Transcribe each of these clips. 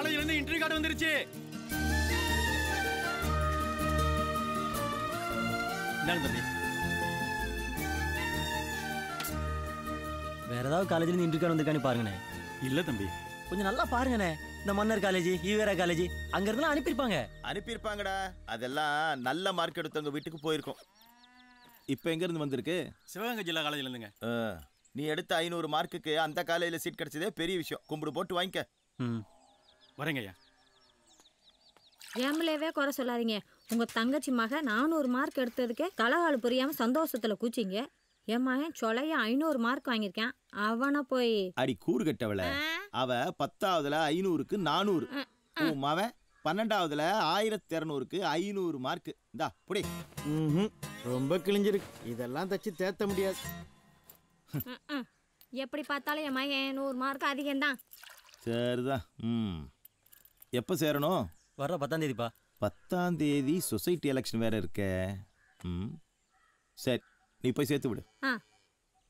காலேஜ்ல இருந்து interview card வந்துருச்சு. இந்தாங்க தம்பி. வேற ஏதாவது காலேஜ்ல இருந்து இன்டர்வியூ கார்டு வந்திருக்கான்னு பாருங்கண்ணே. இல்ல தம்பி, கொஞ்சம் நல்லா பாருங்கண்ணே. இந்த மன்னர் காலேஜ், ஈவேரா காலேஜ் அங்க இருந்தெல்லாம் அனுப்பியிருப்பாங்கடா. அதெல்லாம் நல்ல மார்க் எடுத்தவங்க வீட்டுக்கு போயிருக்கோம். இப்போ எங்க இருந்து வந்திருக்கு? சிவகங்கை ஜில்லா காலேஜ்ல இருந்துங்க. நீ எடுத்த 500 மார்க்குக்கு அந்த காலேஜில் சீட் கிடைச்சதே பெரிய விஷயம். கும்பிடு போட்டு வாங்கிக்க. வரேங்க ஐயா. ஏம்பளவே குறை சொல்லாதீங்க. உங்க தங்கச்சி மக 400 மார்க் எடுத்ததுக்கு தலகாலு புரியாம சந்தோஷத்துல கூச்சிங்க. என் மகன் சொலைய 500 மார்க் வாங்கியிருக்கான். அவனை போய் அடி கூறு கட்டவள. அவ 10ஆவதுல 500க்கு 400. உன் மவன் 12ஆவதுல 1200க்கு 500 மார்க். இந்தா புடி. ரொம்ப கிழிஞ்சிருக்கு. இதெல்லாம் தச்சு தேத்த முடியாது. எப்படி பார்த்தாலும் என் மகன் 100 மார்க் அதிகம்தான். சரிதான். எப்போ சேரணும்? வர 10ஆம் தேதிப்பா. 10ஆம் தேதி சொசைட்டி எலெக்ஷன் வேற இருக்க. சரி, நீ போய் சேர்த்து விடு.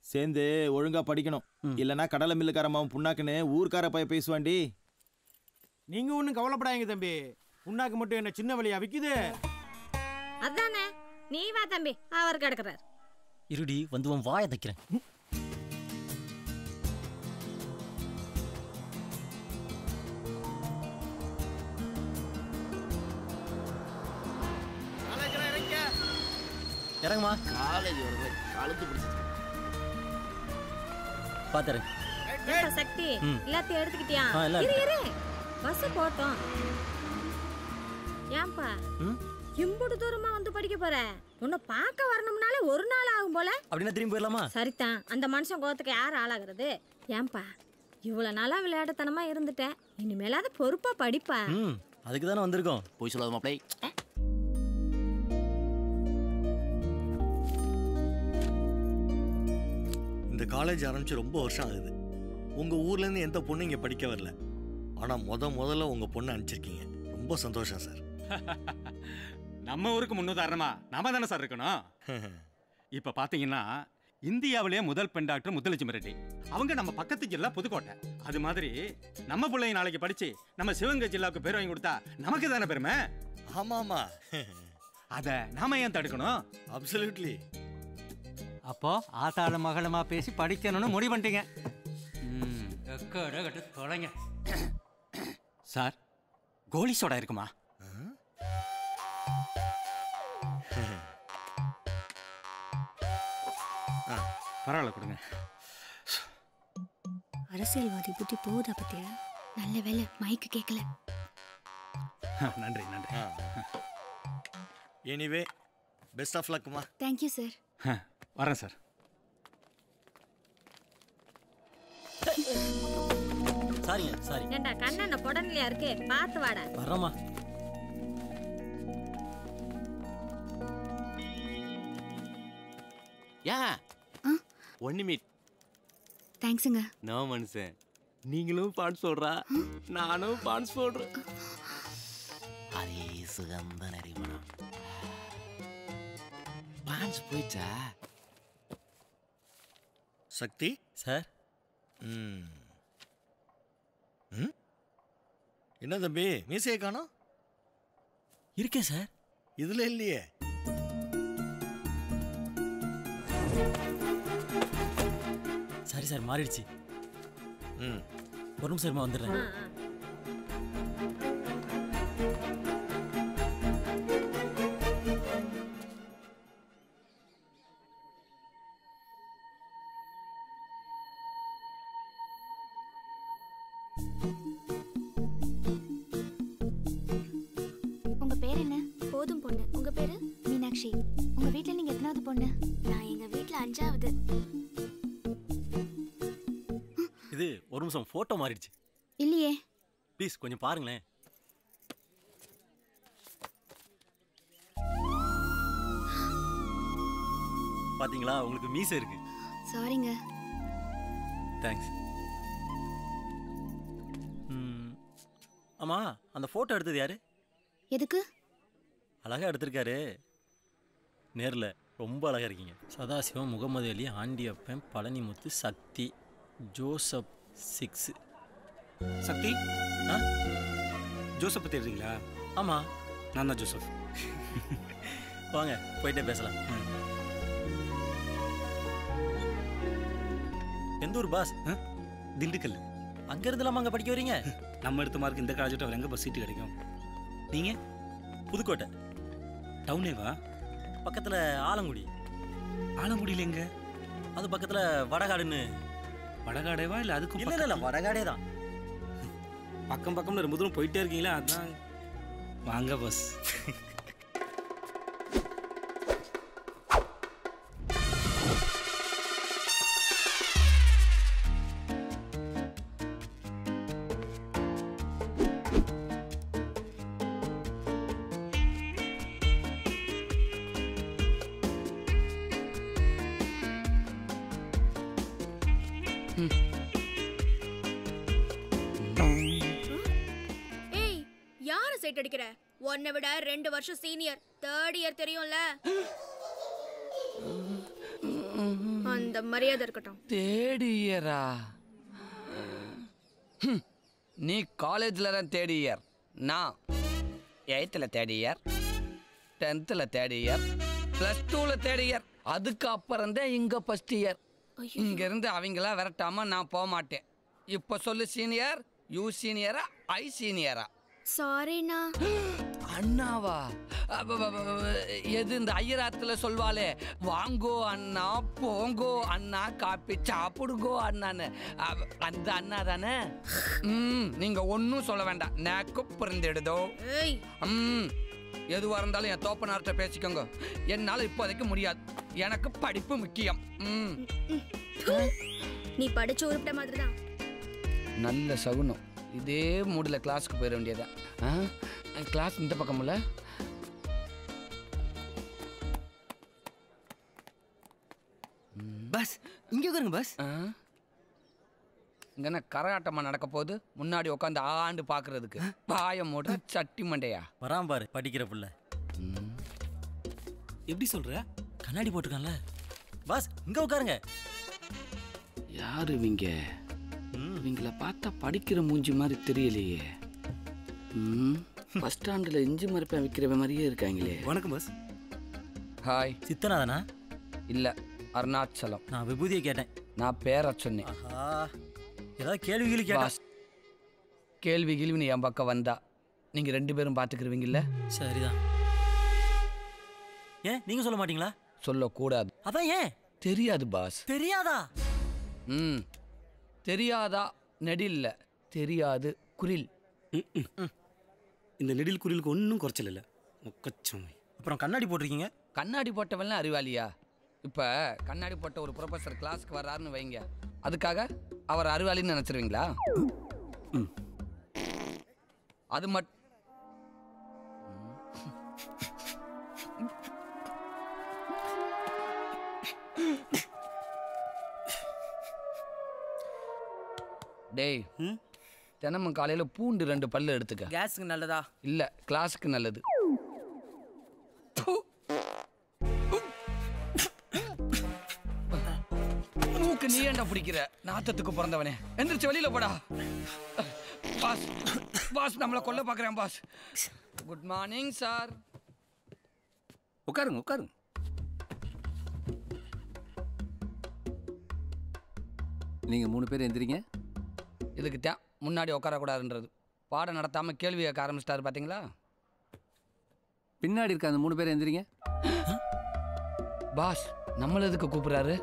சேர்ந்து ஒழுங்கா படிக்கணும். இல்லைன்னா கடலை மில்லுக்காரமாவும் புண்ணாக்குன்னு ஊர்க்கார பைய பேசுவாண்டி. நீங்க ஒன்றும் கவலைப்படாதீங்க தம்பி. புண்ணாக்கு மட்டும் என்ன சின்ன வழியா விக்குது? அதானே. நீ வா தம்பி, அவர் கிடக்குறார். இருடி வந்து உன் வாயை தைக்கிறேன். இறங்குமா. காலேஜ் கழுத்து பிடிச்சி பாத்துறேன். சக்தி எல்லாத்தையும் எடுத்துக்கிட்டியா? இரு இரு, பஸ் போட்டோம். ஏன்பா இம்புடு தூரமா வந்து படிக்க போற? உன்னை பார்க்க வரணும்னாலே ஒரு நாள் ஆகும் போல. அப்படின்னா திரும்பி போயிடலாமா? சரிதான். அந்த மனுஷன் கோத்துக்கு யார் ஆளாகிறது? ஏன்பா இவ்வளவு நாளா விளையாட்டுத்தனமா இருந்துட்டேன். இனிமேலாவது பொறுப்பா படிப்பா. அதுக்கு தானே வந்திருக்கோம். போய் சொல்லாத மாப்ளை. இந்த காலேஜ் ஆரம்பிச்சு ரொம்ப வருஷம் ஆகுது. உங்க ஊர்ல இருந்து எந்த பொண்ணு இங்க படிக்க வரல. ஆனா முதல்ல உங்க பொண்ணு அனுப்பிச்சிருக்கீங்க. ரொம்ப சந்தோஷம் சார். நம்ம ஊருக்கு முன்னுதாரணமா நாம தானே சார் இருக்கணும். இப்ப பாத்தீங்கன்னா இந்தியாவிலேயே முதல் பெண் டாக்டர் முத்துலட்சுமி ரெட்டி. அவங்க நம்ம பக்கத்து ஜில்லா புதுக்கோட்டை. அது மாதிரி நம்ம பிள்ளைங்க நாளைக்கு படிச்சு நம்ம சிவகங்கை ஜில்லாவுக்கு பேர் வாங்கி கொடுத்தா நமக்கு தானே பெருமை. ஆமாமா, அத நாம ஏன் தடுக்கணும்? அப்சல்யூட்லி. அப்போ ஆத்தாள மகளமா பேசி படிக்கணும்னு முடிவு பண்ணிட்டீங்க. தொலைங்க சார். கோலி சோடா இருக்குமா? பரவாயில்ல கொடுங்க. அரசியல்வாதி புத்தி போதா பத்தியா? நல்ல வேலை மைக்கு கேட்கல. நன்றி நன்றி. எனிவே பெஸ்ட் ஆஃப் லக்மா. Thank you sir. வரேன் சார். சாரிங்க சாரி. ஏண்டா கண்ணன பொடன்லையா இருக்கு, பாத்து வாடா. வரமா. Yeah one meet. தேங்க்ஸ்ங்க. நோ மனுஷன், நீங்களும் பான்ஸ் போடுறா, நானும் பான்ஸ் போடுறேன். அதே சுகந்த நரிமணம். பான்ஸ் போயிச்சா? சக்தி சார். என்ன தம்பி மீசையை காணோம்? இருக்கேன் சார். இதுல இல்லையே. சரி சார், மாறிடுச்சு. ஒரு நிமிஷம் வந்துடுறேன். உங்க பேர் என்ன? போதும் பொண்ணு. உங்க பேரு? மீனாட்சி. உங்க வீட்ல நீங்க எத்தனாவது பொண்ணு? நான் எங்க வீட்ல 5வது. இது ஒரு நிமிஷம், போட்டோ மாறிடுச்சு. இல்லையே. ப்ளீஸ் கொஞ்சம் பாருங்களேன். பாத்தீங்களா, உங்களுக்கு மீசை இருக்கு. சாரிங்க. தேங்க்ஸ். ஆமா, அந்த போட்டோ எடுத்தது யாரு? எதுக்கு? அழகா எடுத்திருக்காரு. நேர்ல ரொம்ப அழகா இருக்கீங்க. சதாசிவம், முகமது அலி, ஆண்டியப்பன், பழனிமுத்து, சக்தி, ஜோசப் 6. சக்தி ஜோசப் தேடுறீங்களா? ஆமாம், நான் தான் ஜோசப். வாங்க போயிட்டே பேசலாம். எந்த ஊர் பாஸ்? திண்டுக்கல். அங்கேருந்துலாமா அங்கே படிக்க வரீங்க? நம்ம எடுத்த மார்க் இந்த காலேஜ் விட்டு எங்கே பஸ் சீட்டு கிடைக்கும்? நீங்கள்? புதுக்கோட்டை டவுனேவா? பக்கத்தில் ஆலங்குடி. ஆலங்குடியில் எங்க? அது பக்கத்தில் வடகாடுன்னு. வடகாடேவா இல்லை அதுக்கும்? இல்லை இல்லை, வடகாடே தான். பக்கம் பக்கம்னு ரொம்ப தூரம் போயிட்டே இருக்கீங்களா? அதான் வாங்க பஸ். ஏய், யார சைட் அடிக்கிற? உன்னை விட 2 வருஷம் சீனியர், 3rd இயர் தெரியும்ல. அந்த மரியாதை இருக்கட்டும். 3rd இயரா? நீ காலேஜில் தான் 3rd இயர், நான் 8th 3rd year, 10th 3rd year, +2 3rd year. அதுக்கு அப்புறம் தான் இங்கே 1st இயர். இங்கேருந்து அவங்களாம் விரட்டாம நான் போக மாட்டேன். இப்போ சொல்லு, சீனியர் யூ சீனியரா ஐ சீனியரா? சாரிண்ணா. அண்ணாவா? எது இந்த ஐயராத்துல சொல்வாளே, வாங்கோ அண்ணா போங்கோ அண்ணா காப்பி சாப்பிடுங்கோ அண்ணான்னு, அந்த அண்ணா தானே? நீங்க ஒன்னும் சொல்ல வேண்டாம், நேக்கு புரிந்துடுதோ. எதுவா இருந்தாலும் என் தோப்பனார்ட்ட பேசிக்கோங்க. என்னால இப்போதைக்கு முடியாது, எனக்கு படிப்பு முக்கியம். நீ படிச்சு உருப்பிட்ட மாதிரி தான். நல்ல சகுனம். இதே மூடில் கிளாஸுக்கு போயிட வேண்டியதான். கிளாஸ் இந்த பக்கம்ல. பஸ் இங்கே உட்காருங்க பஸ். இங்கே என்ன கரகாட்டமாக நடக்க போகுது? முன்னாடி உட்காந்து ஆண்டு பார்க்கறதுக்கு பாய மூட சட்டி மண்டையா வரான் பாரு படிக்கிற பிள்ளை. எப்படி சொல்ற? கண்ணாடி போட்டுருக்கான்ல. பாஸ் இங்கே உட்காருங்க. யாரு இவங்க? இவங்கள பார்த்தா படிக்கிற மூஞ்சி மாதிரி தெரியலையே. பஸ் ஸ்டாண்டில் இஞ்சி மரப்பேன் விற்கிறவ மாதிரியே இருக்காங்களே. வணக்கம் பாஸ். ஹாய். சித்தனாதானா? இல்லை, அருணாச்சலம். நான் விபூதியை கேட்டேன். நான் பேரை சொன்னேன். ஏதாவது கேள்விகள் கேட்டா? கேள்வி கேள்வி என் பக்கம் வந்தா நீங்கள் 2 பேரும் பார்த்துக்கிருவீங்கல்ல? சரிதான். ஏன் நீங்கள் சொல்ல மாட்டீங்களா? சொல்லக்கூடாது. அதான் ஏன்? தெரியாது பாஸ். தெரியாதா? தெரியாதா நெடில்ல, தெரியாது குரில். இந்த நெடில் குரிலுக்கு ஒன்றும் குறைச்சல் இல்லை. அப்புறம் கண்ணாடி போட்டிருக்கீங்க. கண்ணாடி போட்டவெல்லாம் அறிவாளியா? இப்போ கண்ணாடி போட்ட ஒரு ப்ரொஃபஸர் கிளாஸ்க்கு வர்றாருன்னு வைங்க, அதுக்காக அவர் அறிவாளின்னு நினச்சிருவீங்களா? அது மட்டும் டேய், தினமும் காலையில் பூண்டு 2 பல்லு எடுத்துக்க. கேஸுக்கு நல்லதா? இல்லை, கிளாஸுக்கு நல்லது. மூக்கு நீ ஏன்டா பிடிக்கிற? நாத்தத்துக்கு பிறந்தவனே, எந்திரிச்சு வெளியில போடா. பாஸ் பாஸ் நம்மளை கொல்ல பார்க்குறேன் பாஸ். Good morning sir. உட்காருங்க உட்காருங்க. நீங்க 3 பேர் எந்திரிங்க. இதுக்கு தான் முன்னாடி உட்காரக்கூடாதுன்றது. பாடம் நடத்தாமல் கேள்வி கேட்க ஆரம்பிச்சிட்டாரு பார்த்தீங்களா? பின்னாடி இருக்க அந்த 3 பேர் எந்திரிங்க. பாஸ் நம்மள எதுக்கு கூப்பிட்றாரு?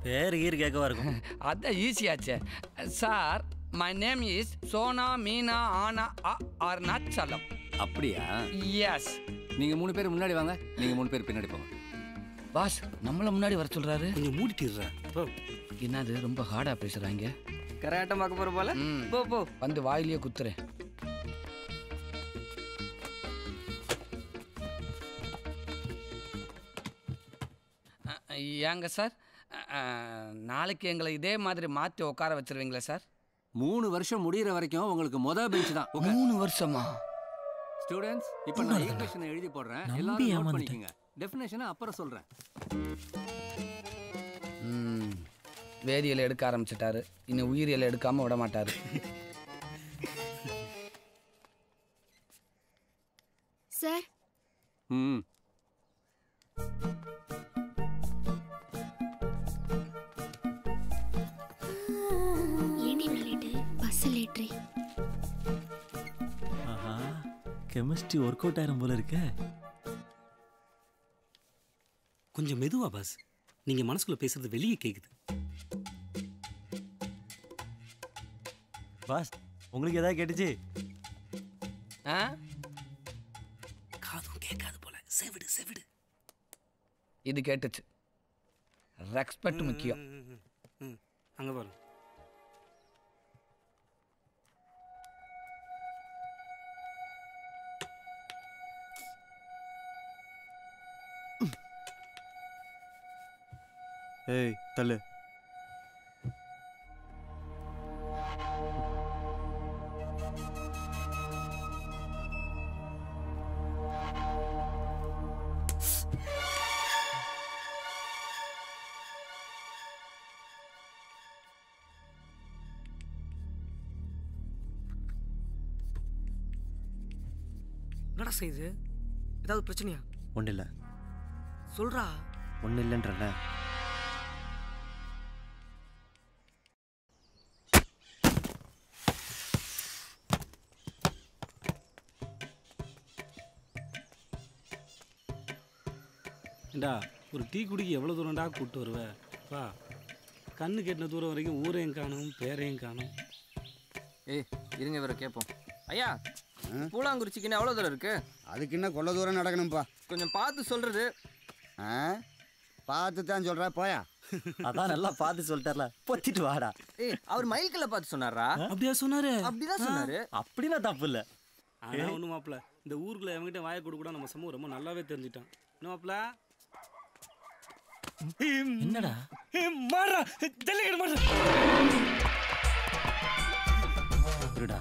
பேர் ஈர் கேட்கவா இருக்கும். அதான் ஈஸியாச்சே. Sir, my name is Sona Meena ஆனா அருணாச்சலம். அப்படியா? எஸ். நீங்க 3 பேர் முன்னாடி வாங்க, நீங்க 3 பேர் பின்னாடி போங்க. பாஸ் நம்மள முன்னாடி வர சொல்றாரு. கொஞ்சம் மூடிட்டுறேன். என்னது ரொம்ப ஹார்டா பேசுறாங்க? கராட்டம் பார்க்க போற போல. போ போ. வந்து வாயிலேயே குத்துறேன். ஏங்க சார், நாளைக்கு எங்களை இதே மாதிரி மாற்றி உட்கார வச்சிருவீங்களா சார்? 3 வருஷம் முடிகிற வரைக்கும் உங்களுக்கு மொதல் பெஞ்ச் தான். 3 வருஷமா? ஸ்டூடெண்ட்ஸ், இப்போ நான் ஈக்குவேஷனை எழுதி போடுறேன், எல்லாரும் நோட் பண்ணிக்கங்க. டெஃபினேஷனை அப்புறம் சொல்றேன். வேதியியல் எடுக்க ஆரம்பிச்சிட்டாரு, இனி உயிரியல் எடுக்காம விட மாட்டாரு. கெமிஸ்ட்ரி ஒர்க் அவுட் ஆயிரும் போல இருக்க. கொஞ்சம் மெதுவா பாஸ், நீங்க மனசுக்குள்ள பேசுறது வெளியே கேக்குது. பாஸ் உங்களுக்கு ஏதாவது கேட்டுச்சு? காதும் கேட்காது போல. செவிடு செவிடு. இது கேட்டுச்சு. ரெஸ்பெக்ட் முக்கியம். அங்க பாரு. ஏய் தள்ளு. என்னடா செய்யுது? ஏதாவது பிரச்சனையா? ஒன்றும் இல்லை. சொல்றா. ஒன்றும் இல்லைன்றல. ஏண்டா ஒரு டீ குடிக்க எவ்வளோ தூரம்டா கூப்பிட்டு வருவ? வா, கண்ணு கெட்டின தூரம் வரைக்கும் ஊரையும் காணும் பேரையும் காணும். ஏய் இருங்க இவரை கேட்போம். ஐயா பூலாங்குறிச்சிக்கு எவ்வளோ தூரம் இருக்கு? அதுக்கு என்ன கொள்ள தூரம் நடக்கணும்ப்பா. கொஞ்சம் பார்த்து சொல்றது. பார்த்து தான் சொல்கிறா போயா. அதான் நல்லா பார்த்து சொல்லிட்டார்ல, பொத்திட்டு வாடா. ஏய் அவர் மைல்கல்ல பார்த்து சொன்னாரா? அப்படியா சொன்னாரு? அப்படிதான் சொன்னாரு. அப்படின்னா தப்பு இல்லை. ஆனால் ஒன்று மாப்பிள்ள, இந்த ஊருக்குள்ள எவங்கிட்ட வாயை கொடுக்கூட நம்ம சமூகம் ரொம்ப நல்லாவே தெரிஞ்சுட்டான். என்ன மாப்பிள்ள? என்னடா மாறா ஜல்லிக்கட்டு மாறா. இருடா.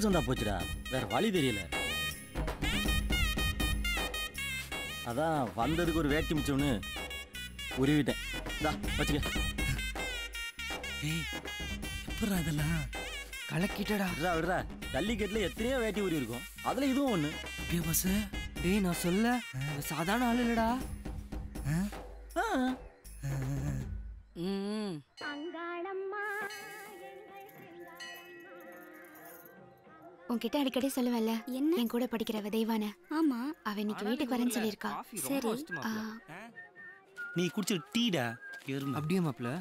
சொந்தா போச்சுடா, வேற வழி தெரியல. அதான் வந்ததுக்கு ஒரு வேட்டி மிச்சம்னு உருவிட்டேன். வச்சுக்க. எப்படா இதெல்லாம் கலக்கிட்டடா. விடுறா, ஜல்லிக்கட்டுல எத்தனையோ வேட்டி உருவி இருக்கும், அதுல இதுவும் ஒண்ணு. அப்படியே பஸ். டேய் நான் சொல்ல சாதாரண ஆள் இல்லடா. உன்கிட்ட அடிக்கடி சொல்லுவேன்ல, என்ன என் கூட படிக்கிறவ தெய்வான. ஆமா, அவ இன்னைக்கு வீட்டுக்கு வரேன்னு சொல்லியிருக்கா. சரி, நீ குடிச்ச டீடா எருமை. அப்படியே மாப்ள.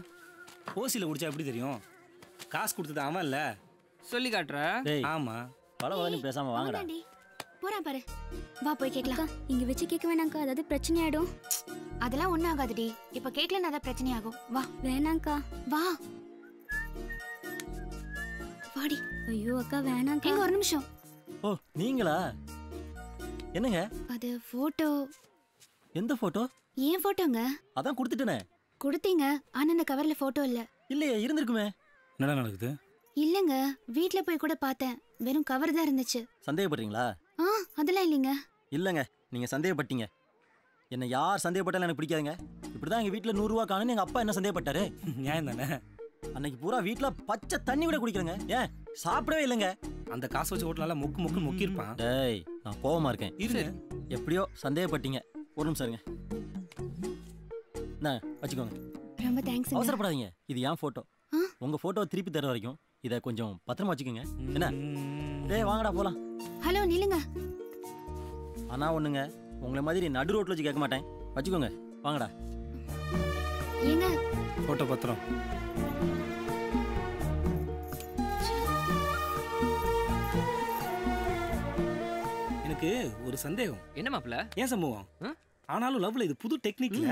ஓசில குடிச்சா எப்படி தெரியும்? காசு கொடுத்தது அவன் இல்ல. சொல்லி காட்டுற. ஆமா, பழவானி பேசாம வாங்கடா. போறான் பாரு. வா போய் கேட்கலாம். இங்க வச்சு கேட்க வேணாம்க்கா, அதாவது பிரச்சனை ஆயிடும். அதெல்லாம் ஒண்ணும் ஆகாதுடி. இப்ப கேட்கலன்னா அதான் பிரச்சனை ஆகும். வா. வேணாம்க்கா, வா. வாடி. ஐயோ அக்கா வேணாம்க்கா. எங்க ஒரு நிமிஷம். ஓ நீங்களா? என்னங்க அது போட்டோ. எந்த போட்டோ? ஏன் போட்டோங்க? அதான் கொடுத்துட்டேனே. கொடுத்தீங்க, ஆனா இந்த கவர்ல போட்டோ இல்ல. இல்லையே, இருந்திருக்குமே. என்னடா நடக்குது? இல்லைங்க, வீட்டில் போய் கூட பார்த்தேன், வெறும் கவர் தான் இருந்துச்சு. சந்தேகப்படுறீங்களா? அதெல்லாம் இல்லைங்க. இல்லைங்க, நீங்கள் சந்தேகப்பட்டீங்க. என்னை யார் சந்தேகப்பட்டாலும் எனக்கு பிடிக்காதுங்க. இப்படி தான் எங்கள் வீட்டில் 100 ரூபா காணுன்னு எங்கள் அப்பா என்ன சந்தேகப்பட்டாரு. நியாயம் தானே? அன்னைக்கு பூரா வீட்டில் பச்சை தண்ணி கூட குடிக்கிறேங்க. ஏன் சாப்பிடவே இல்லைங்க. அந்த காசு வச்சு ஹோட்டலால முக்கு முக்கியிருப்பான். டேய், நான் கோவமா இருக்கேன். இரு. எப்படியோ சந்தேகப்பட்டீங்க. ஒரு நிமிஷம் இருங்க. என்ன வச்சுக்கோங்க. ரொம்ப தேங்க்ஸ். அவசரப்படாதீங்க, இது என் ஃபோட்டோ. உங்கள் ஃபோட்டோ திருப்பி தர வரைக்கும் இதை கொஞ்சம் பத்திரமா வச்சுக்கோங்க. என்ன? டேய் வாங்கடா போகலாம். ஹலோ நில்லுங்க. ஆனால் ஒன்றுங்க, உங்களை மாதிரி நடு ரோட்டில் வச்சு கேட்க மாட்டேன். வச்சுக்கோங்க, வாங்கடா. ஏங்க ஃபோட்டோ பத்திரம். எனக்கு ஒரு சந்தேகம். என்ன மாப்பிள்ள? ஏன் சம்பவம்? ஆனாலும் லவ்ல இது புது டெக்னிக்ல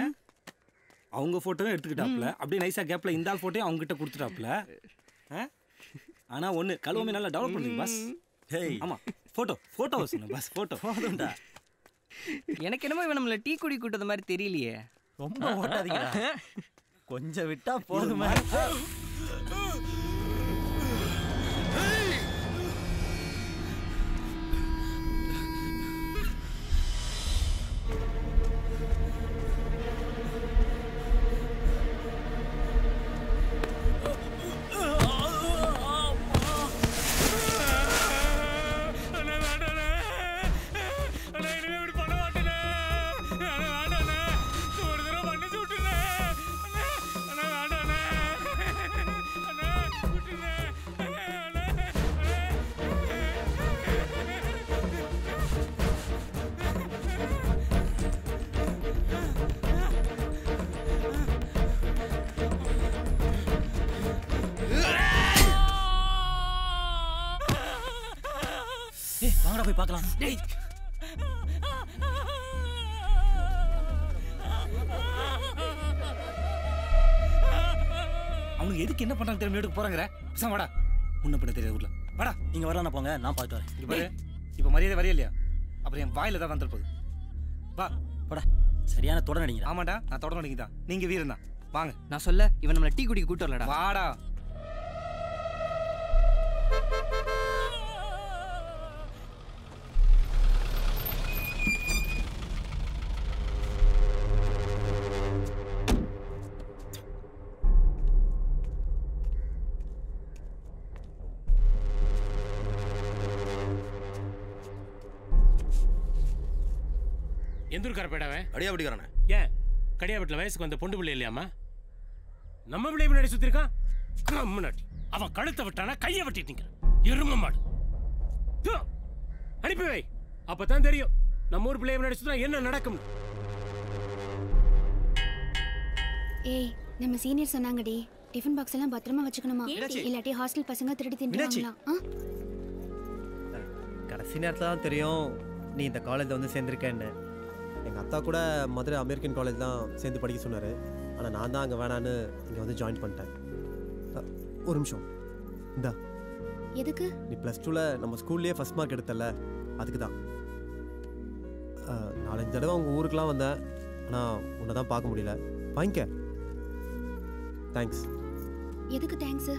அவங்க போட்டோவும் எடுத்துக்கிட்டாப்ல, அப்படியே நைஸா கேப்ல இந்த ஆள் போட்டோயும் அவங்க கிட்ட கொடுத்துட்டாப்ல. ஆனா ஒண்ணு, கழுவமே நல்லா டெவலப் பண்ணுங்க பஸ். ஹேய், ஆமா போட்டோ சொன்ன பஸ். போட்டோ போதும்டா. எனக்கு என்னமோ இவன் நம்மள டீ குடி கூட்டத மாதிரி தெரியலையே. ரொம்ப ஓட்டாதீங்கடா, கொஞ்சம் விட்டா போதுமா. வாங்கடா போய் பார்க்கலாம். அவங்க எதுக்கு என்ன பண்றாங்க தெரியுமா? எடுக்க போறாங்கற பேசாம வாடா. முன்ன பின்ன தெரியாத ஊர்ல வாடா. நீங்க வரலாம் போங்க, நான் பார்த்து வரேன். இங்க பாரு, இப்போ மரியாதை வரையா இல்லையா? அப்புறம் என் வாயில தான் வந்துற போகுது. வா போடா. சரியான தொடர் நடிங்க. ஆமாடா, நான் தொடர் நடிங்க தான். நீங்க வீரன் தான். வாங்க. நான் சொல்ல இவன் நம்மள டீ குடிக்க கூட்டி வரலடா. வாடா. எந்தூர்கார பேடாவே? அடியாபடிக்காரனே. ஏன் கடியாபட்டில் வயசுக்கு வந்த பொண்டு பிள்ளை இல்லையாமா? நம்ம பிள்ளை முன்னாடி சுத்திருக்கான். முன்னாடி அவன் கழுத்தை விட்டானா கையை வெட்டிட்டீங்க. எரும மாடு. அனுப்பி வை, அப்பதான் தெரியும் நம்ம ஊர் பிள்ளைய முன்னாடி சுத்தினா என்ன நடக்கும். ஏய், நம்ம சீனியர் சொன்னாங்கடி, டிஃபன் பாக்ஸ் எல்லாம் பத்திரமா வச்சுக்கணுமா, இல்லாட்டி ஹாஸ்டல் பசங்க திருடி தின்னுவாங்களாம். கடைசி நேரத்தில் தான் தெரியும் நீ இந்த காலேஜில் வந்து சேர்ந்துருக்கேன்னு. எங்கள் அத்தா கூட மதுரை அமெரிக்கன் காலேஜ் தான் சேர்ந்து படிக்க சொன்னார். ஆனால் நான் தான் அங்கே வேணான்னு இங்கே வந்து ஜாயின் பண்ணிட்டேன். ஒரு நிமிஷம். இந்தா. எதுக்கு? நீ +2ல் நம்ம ஸ்கூல்லேயே ஃபஸ்ட் மார்க் எடுத்தல, அதுக்கு தான். 4-5 தடவை உங்கள் ஊருக்கெலாம் வந்தேன், ஆனால் உன்னை தான் பார்க்க முடியல. வாங்கிக்க. தேங்க்ஸ். எதுக்கு தேங்க்ஸு?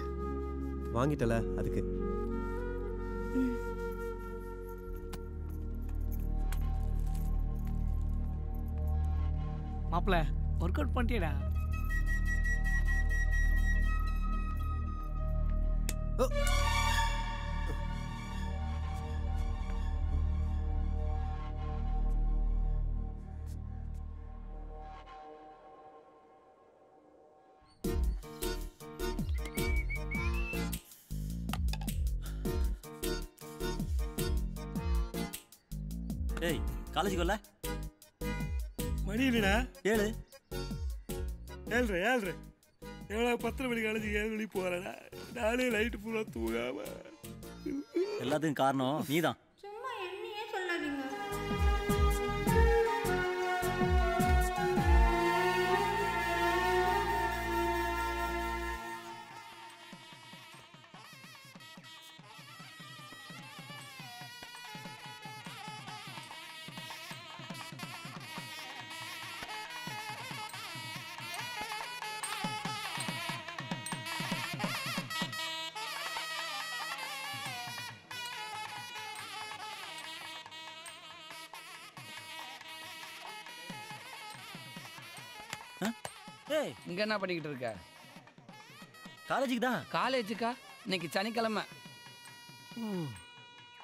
வாங்கிட்டல அதுக்கு. மாப்பிள்ள ஒர்க் அவுட் பண்ணிட்டேடா. ஏய், காலேஜுக்கு வரல? மணி இல்லடா. 7. 7:30. எவ்வளோ 10 மணி காலேஜுக்கு 7 மணிக்கு போகிறேடா. நானே லைட்டு ஃபுல்லாக தூங்காம. எல்லாத்துக்கும் காரணம் நீதான். சும்மா என்னையே சொல்லாதீங்க. ஏய் இங்க என்ன பண்ணிக்கிட்டு இருக்க? காலேஜுக்கு தான். காலேஜுக்கா? இன்னைக்கு சனிக்கிழமை.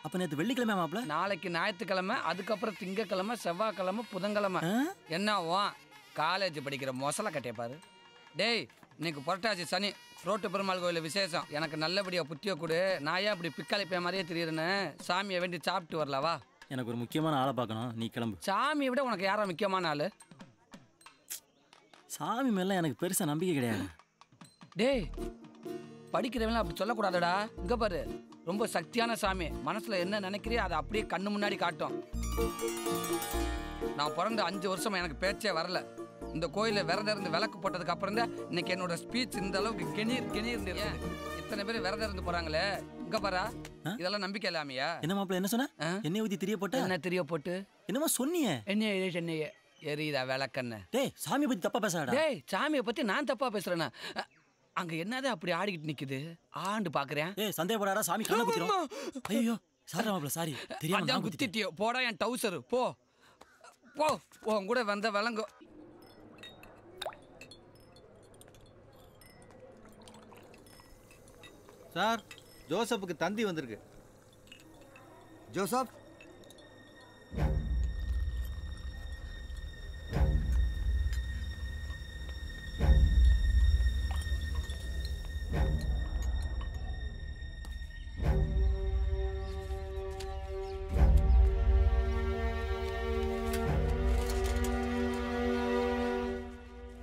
அப்ப நேற்று வெள்ளிக்கிழமை மாப்பிள. நாளைக்கு ஞாயிற்றுக்கிழமை, அதுக்கப்புறம் திங்கக்கிழமை, செவ்வாய்க்கிழமை, புதன்கிழமை. என்னவோ காலேஜ் படிக்கிற மொசலை கட்டிய பாரு. டேய் இன்னைக்கு புரட்டாசி சனி, ரோட்டு பெருமாள் கோயிலில் விசேஷம். எனக்கு நல்லபடியாக புத்திய கொடு. நான் ஏன் அப்படி பிக்காளிப்பைய மாதிரியே தெரியுறேன்னு சாமியை வேண்டி சாப்பிட்டு வரலவா? எனக்கு ஒரு முக்கியமான ஆளை பார்க்கணும், நீ கிளம்பு. சாமியை விட உனக்கு யாரா முக்கியமான ஆள்? சாமி மேல எனக்கு பெருசா நம்பிக்கை கிடையாது. டேய் படிக்கிறவங்க அப்படி சொல்லக்கூடாதுடா. இங்க பாரு, ரொம்ப சக்தியான சாமி. மனசுல என்ன நினைக்கிறியோ அதை அப்படியே கண்ணு முன்னாடி காட்டும். நான் பிறந்த 5 வருஷமா எனக்கு பேச்சே வரல. இந்த கோயில விரதம் இருந்து விளக்கு போட்டதுக்கு அப்புறம் தான் இன்னைக்கு என்னோட ஸ்பீச் இந்த அளவுக்கு கெணீர். இத்தனை பேர் விரதம் இருந்து போறாங்களே, இங்க பாரா, இதெல்லாம் நம்பிக்கை இல்லாமையா? என்ன மாப்பிள என்ன சொன்ன? எண்ணெய் ஊத்தி திரிய போட்டு. என்ன திரிய போட்டு? என்னமா சொன்னீங்க? எண்ணெய் எரியுதா விளக்கண்ண? டேய் சாமியை பத்தி தப்பா பேசாடா. டேய் சாமியை பத்தி நான் தப்பா பேசுறேன்னா? அங்க என்னதான் அப்படி ஆடிக்கிட்டு நிக்குது? ஆண்டு பாக்குறேன். ஏய் சந்தேகப்படாடா, சாமி கண்ண குத்திரும். ஐயோ சாரி மாப்பிள, சாரி. தெரியாம நான் குத்திட்டியோ. போடா என் டவுசர் போ போ. உன் கூட வந்த விளங்கு. சார், ஜோசப்புக்கு தந்தி வந்திருக்கு. ஜோசப்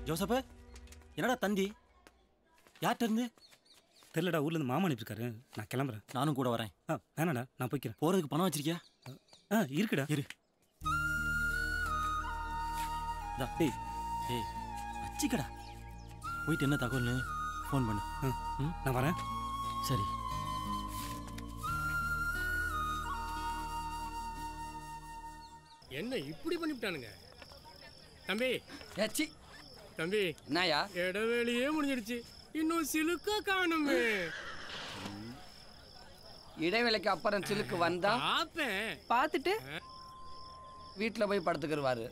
ஜோசப் என்னடா தந்தி? யார்கிட்ட இருந்து? தெரியலடா, ஊர்ல இருந்து மாமா அனுப்பியிருக்காரு. நான் கிளம்புறேன். நானும் கூட வரேன். வேணாடா, நான் போய்க்கிறேன். போறதுக்கு பணம் வச்சிருக்கியா? இருக்குடா. இரு. டேய் டேய் வச்சிக்கடா. போயிட்டு என்ன தகவல்னு ஃபோன் பண்ணு. நான் வரேன். சரி. என்ன இப்படி பண்ணிவிட்டானுங்க தம்பி? ஏச்சி தம்பி, என்னயா இடைவேளையே முடிஞ்சிடுச்சு, இன்னும் சிலுக்கா காணுமே. இடைவேளைக்கு அப்புறம் சிலுக்கு வந்தா பார்த்துட்டு வீட்டில் போய் படுத்துக்கிடுவாரு.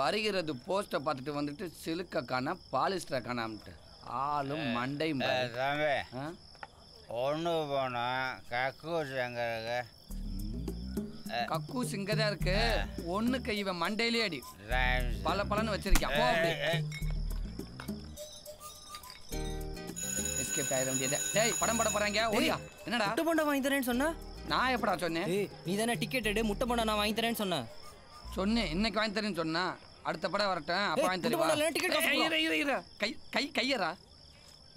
வருகிறது போஸ்ட்டை பார்த்துட்டு வந்துட்டு சிலுக்க காண பாலிஸ்டரை காணாமட்டு ஆளும் மண்டையும். ஒன்று போனோம் கக்கூஸ் எங்க இருக்கு? கக்கூஸ் இங்கே தான் இருக்கு. ஒன்றுக்கு இவன் மண்டையிலே அடி பல பலன்னு வச்சிருக்கான். போ அப்படி. எஸ்கேப் ஆயிட வேண்டியது. டேய் படம் பட போறாங்க. ஓடியா. என்னடா முட்டை போண்டா வாங்கி தரேன்னு சொன்னா? நான் எப்படா சொன்னேன்? நீ தானே டிக்கெட் எடு, முட்டை போண்டா நான் வாங்கி தரேன்னு சொன்னேன். சொன்னேன் இன்னைக்கு வாங்கி தரேன்னு சொன்னா. அடுத்த படம் வரட்டும், அப்போ வாங்கி தருவா. கையரா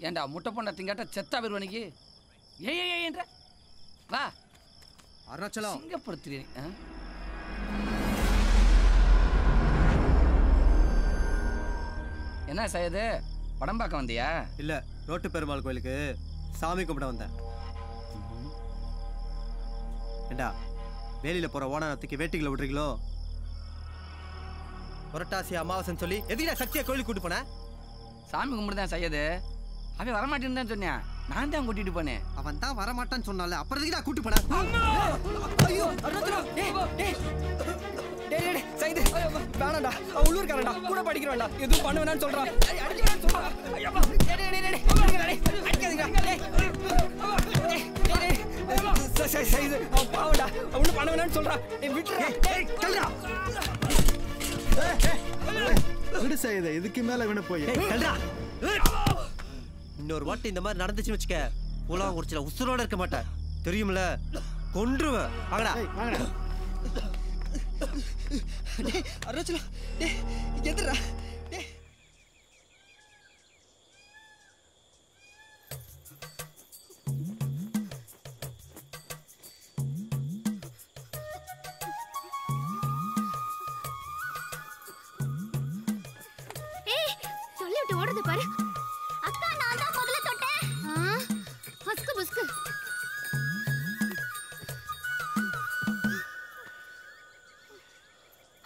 ஏண்டா முட்டை போண்டா திங்காட்ட செத்தா வருவனிக்கு? ஏன்ற வா அருணாச்சலம் சிங்கப்படுத்துறீங்க. என்ன செய்யுது? படம் பார்க்க வந்தியா? இல்ல, ரோட்டு பெருமாள் கோயிலுக்கு சாமி கும்பிட வந்தேன். ஏண்டா வேலியில போற ஓனத்துக்கு வேட்டிகளை விடுறீங்களோ? புரட்டாசி அமாவாசைன்னு சொல்லி எதுக்கு சக்தியா கோயிலுக்கு கூட்டு போன? சாமி கும்பிடுதான் செய்யுது. அவன் வரமாட்டேன்னு தான் சொன்னேன். நான் தான் கூட்டிட்டு போனேன். அவன் தான் வரமாட்டான்னு சொன்னால அப்புறம் எதுக்கு நான் கூட்டு போனேன்? ஐயோ அருணாச்சலம், சைது வேணாண்டா, உள்ளூர்காரன்டா, கூட படிக்கிறவன்டா, எதுவும் பண்ண வேணான்னு சொல்றான். பாவண்டா, ஒன்னும் பண்ண வேணான்னு சொல்றான். விடு செய்யுது, இதுக்கு மேல விட போய் இன்னொரு வாட்டி இந்த மாதிரி நடந்துச்சுன்னு வச்சுக்க, உலகம் குறிச்சில உசுரோட இருக்க மாட்டேன், தெரியுமில்ல? கொன்றுவேன். வாங்கடா வாங்கடா. அருணாச்சலம் எதுடா? சொல்லிட்டு ஓடுது பாரு. அக்கா நான் தான் முதல்ல தொட்டேன். ஹஸ்கு புஸ்கு.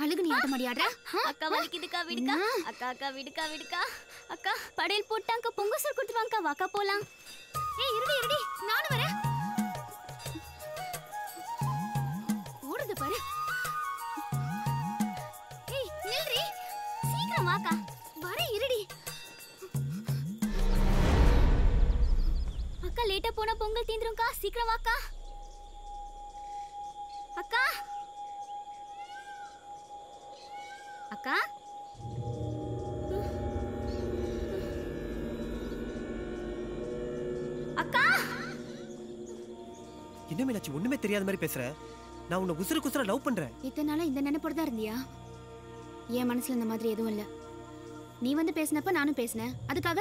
அழுகு நீ ஆட்ட மாடியாடுற? அக்கா வலிக்குதுக்கா விடுக்கா. அக்கா விடுக்கா. அக்கா படையல் போட்டாங்க, பொங்கல் கொடுத்துருவாங்க, வாக்கா போலாம். ஏய் இருடி நானும் வரேன். ஓடுது பாரு. ஏய் நில்றி, சீக்கிரம் வாக்கா. வர இருடி. அக்கா லேட்டா போனா பொங்கல் தீந்துரும்க்கா. சீக்கிரம் வாக்கா. அக்கா அக்கா அக்கா என்ன மீனாட்சி ஒண்ணுமே தெரியாத மாதிரி பேசுற? நான் உன்னை உசுறு குசுற லவ் பண்றேன். இத்தனை நாளா இந்த நினைப்போட தான் இருந்தியா? என் மனசுல இந்த மாதிரி எதுவும் இல்ல. நீ வந்து பேசினப்ப நானும் பேசினேன். அதுக்காக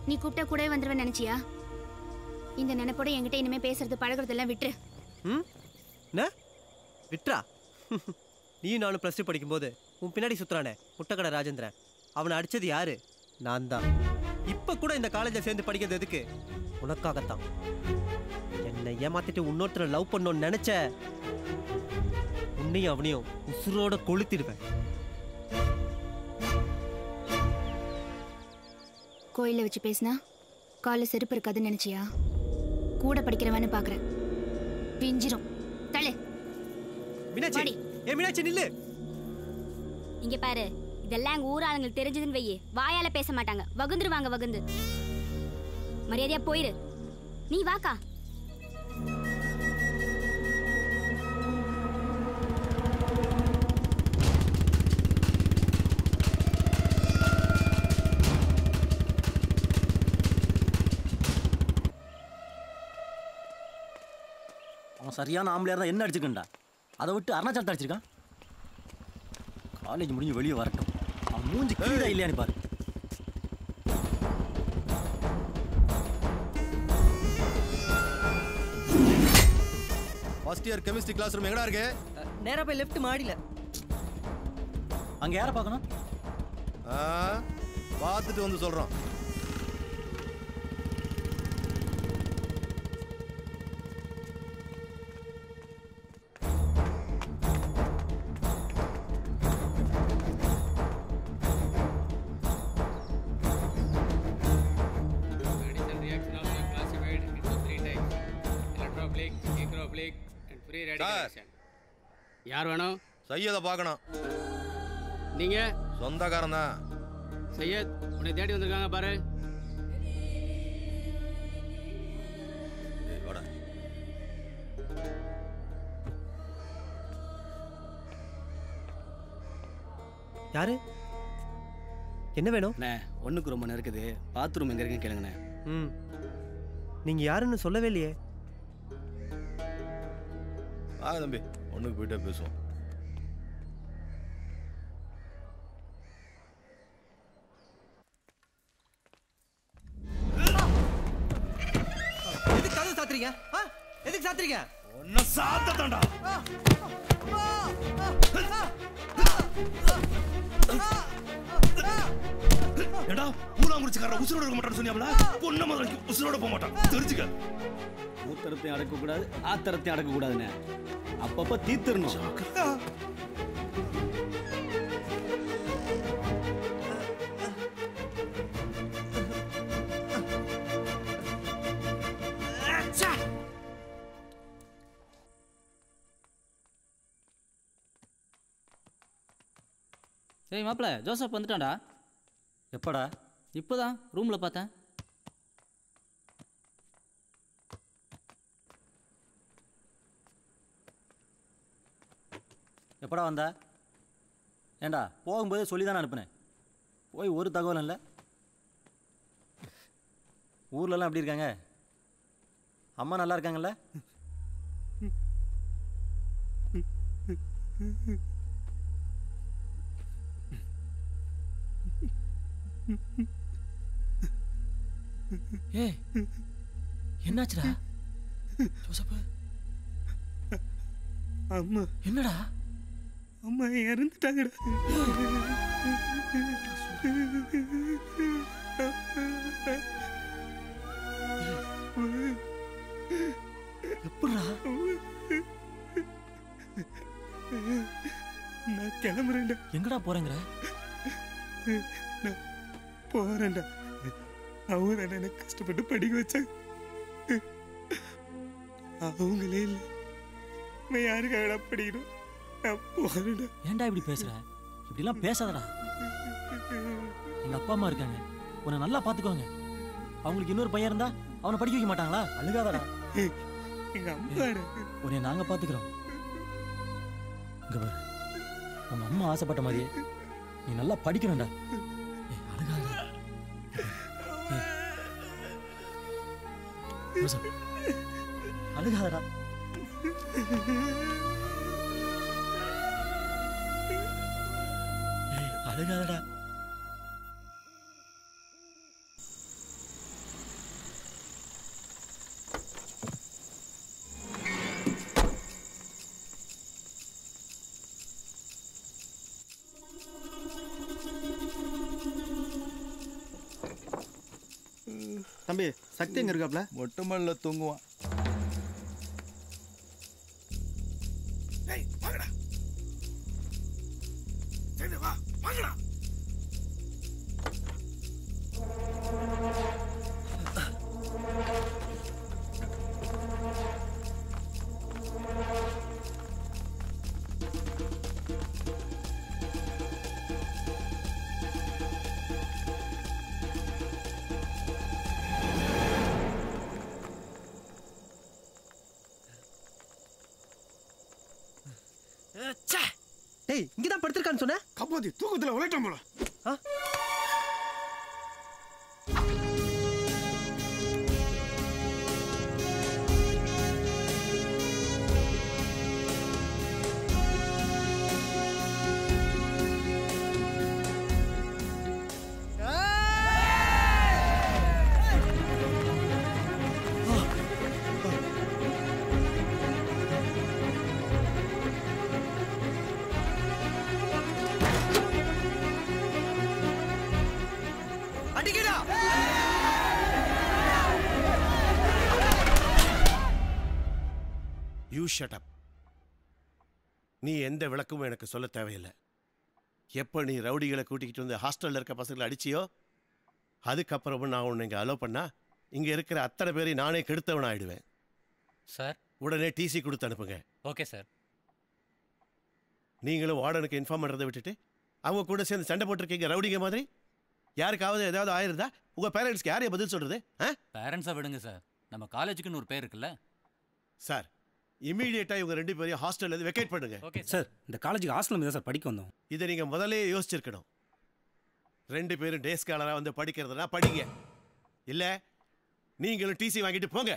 நீ கூப்பிட்டா கூடவே வந்துருவேன் நினைச்சியா? இந்த நினைப்போட என்கிட்ட இனிமே பேசுறது பழகுறதெல்லாம் விட்டுரு. என்ன விட்ரா? நீயும் நானும் +2 படிக்கும்போது உன் பின்னாடி சுத்துறானே முட்டைக்கடை ராஜேந்திரன், அவனை அடிச்சது யாரு? நான் தான். இப்ப கூட இந்த காலேஜில் சேர்ந்து படிக்கிறது எதுக்கு? உனக்காகத்தான். என்னை ஏமாத்திட்டு இன்னொருத்தரை லவ் பண்ணணும்னு நினைச்ச உன்னையும் அவனையும் உசுரோட கொளுத்திடுவேன். கோயில வச்சு பேசினா கால செருப்பு இருக்காதுன்னு நினைச்சியா? கூட படிக்கிறவன்னு பாக்குறேன். பிஞ்சிரும் தலை. மீனாட்சி, மீனாட்சி நில்லு. இங்க பாரு, இதெல்லாம் எங்க ஊர் ஆளுங்களுக்கு தெரிஞ்சதுன்னு வையே, வாயால பேச மாட்டாங்க, வகுந்துருவாங்க. வகுந்து மரியாதையா போயிரு. நீ வாக்கா. அவன் சரியான ஆம்பளையா தான் என்ன அடிச்சுக்கண்டா, அதை விட்டு அருணாச்சலத்தை அடிச்சிருக்கான். காலேஜ் முடிஞ்சு வெளியே வரட்டும், அவன் மூஞ்சி கீழே இல்லையான்னு பாரு. First year chemistry classroom எங்கடா இருக்கு? நேரா போய் லெஃப்ட் மாடியில. அங்க யாரை பார்க்கணும்? பார்த்துட்டு வந்து சொல்றோம். யார் வேணும்? சையதை பார்க்கணும். நீங்க? சொந்தக்காரன் தான். சையத், உன்னை தேடி வந்திருக்காங்க பாரு. வாடா. யாரு? என்ன வேணும்? ஒண்ணுக்கு ரொம்ப நேரம் இருக்குது. பாத்ரூம் எங்க இருக்குன்னு கேளுங்கண்ணே. நீங்க யாருன்னு சொல்லவே இல்லையே. தம்பி, ஒண்ணுக்கு போயிட்டே பேசுவோம். எதுக்கு கதவு சாத்துறீங்க? எதுக்கு சாத்துறீங்க? ஒன்ன சாத்தடா. ஏடா, பூலாங்குறிச்சிக்காரன் உசுரோட இருக்க மாட்டான்னு சொன்னியாப்ல? பொண்ண முதல்ல உசுரோட போக மாட்டான். தெரிஞ்சுக்க. மூத்தரத்தையும் அடக்கக்கூடாது, ஆத்தரத்தையும் அடக்கக்கூடாதுண்ணே. அப்பப்ப தீர்த்தரணும். சரி மாப்பிள்ள, ஜோசப் வந்துட்டான்டா. எப்படா? இப்போதான் ரூமில் பார்த்தேன். எப்படா வந்தா? ஏண்டா போகும்போதே சொல்லி தானே அனுப்புனேன். போய் ஒரு தகவலும் இல்லை. ஊர்லலாம் எப்படி இருக்காங்க? அம்மா நல்லா இருக்காங்கல்ல? ஏய், என்னாச்சுடா ஜோசப்? அம்மா. என்னடா? அம்மா இறந்துட்டாங்கடா. எப்படா? நான் கிளம்புறேன்டா. எங்கடா போறேங்கிற? நான் போறேன்டா. அவங்க எனக்கு கஷ்டப்பட்டு படிக்க வச்சாங்க. அவங்களே இல்லை, நான் யாருக்காகடா படிக்கணும்? நான் போறேன்டா. ஏன்டா இப்படி பேசுற? இப்படிலாம் பேசாதடா. எங்க அப்பா அம்மா இருக்காங்க, உன்னை நல்லா பாத்துக்குவாங்க. அவங்களுக்கு இன்னொரு பையன் இருந்தா அவனை படிக்க வைக்க மாட்டாங்களா? அழுகாதடா. எங்க அம்மா உன்னை நாங்க பாத்துக்கிறோம். இங்க பாரு, உங்க அம்மா ஆசைப்பட்ட மாதிரியே நீ நல்லா படிக்கணும்டா. அழுகாதடா. ஜோசப், அழுகாதடா. அழுகாதடா. தம்பி சக்தி எங்க இருக்காப்ல? மொட்டை மல்ல தூங்குவான். டேய் இங்க தான் படுத்திருக்கான்னு சொன்ன? கப்பாத்தி தூக்கத்துல உழைட்டம் போல. You shut up. நீ எந்த விளக்கமும் எனக்கு சொல்ல தேவையில்லை. எப்போ நீ ரவுடிகளை கூட்டிக்கிட்டு வந்து ஹாஸ்டலில் இருக்க பசங்களை அடிச்சியோ அதுக்கப்புறமும் நான் உன்னை இங்கே அலோவ் பண்ணா இங்கே இருக்கிற அத்தனை பேரையும் நானே கெடுத்தவன் ஆயிடுவேன். சார் உடனே டிசி கொடுத்து அனுப்புங்க. Okay sir. நீங்களும் வார்டனுக்கு இன்ஃபார்ம் பண்ணுறதை விட்டுட்டு அவங்க கூட சேர்ந்து சண்டை போட்டிருக்கீங்க ரவுடிங்க மாதிரி. யாருக்காவது ஏதாவது ஆயிருந்தா உங்கள் பேரண்ட்ஸ்க்கு யாரையும் பதில் சொல்கிறது? பேரண்ட்ஸை விடுங்க சார், நம்ம காலேஜுக்குன்னு ஒரு பேர் இருக்குல்ல சார். இமீடியட்டாக இவங்க 2 பேரையும் ஹாஸ்டல்லேருந்து வெக்கேட் பண்ணுங்க. Okay sir. இந்த காலேஜுக்கு ஹாஸ்டல் தான் சார் படிக்க வந்தோம். இதை நீங்கள் முதலே யோசிச்சிருக்கணும். 2 பேரும் டே ஸ்காலராக வந்து படிக்கிறதுனா படிங்க, இல்லை நீங்களும் டிசி வாங்கிட்டு போங்க.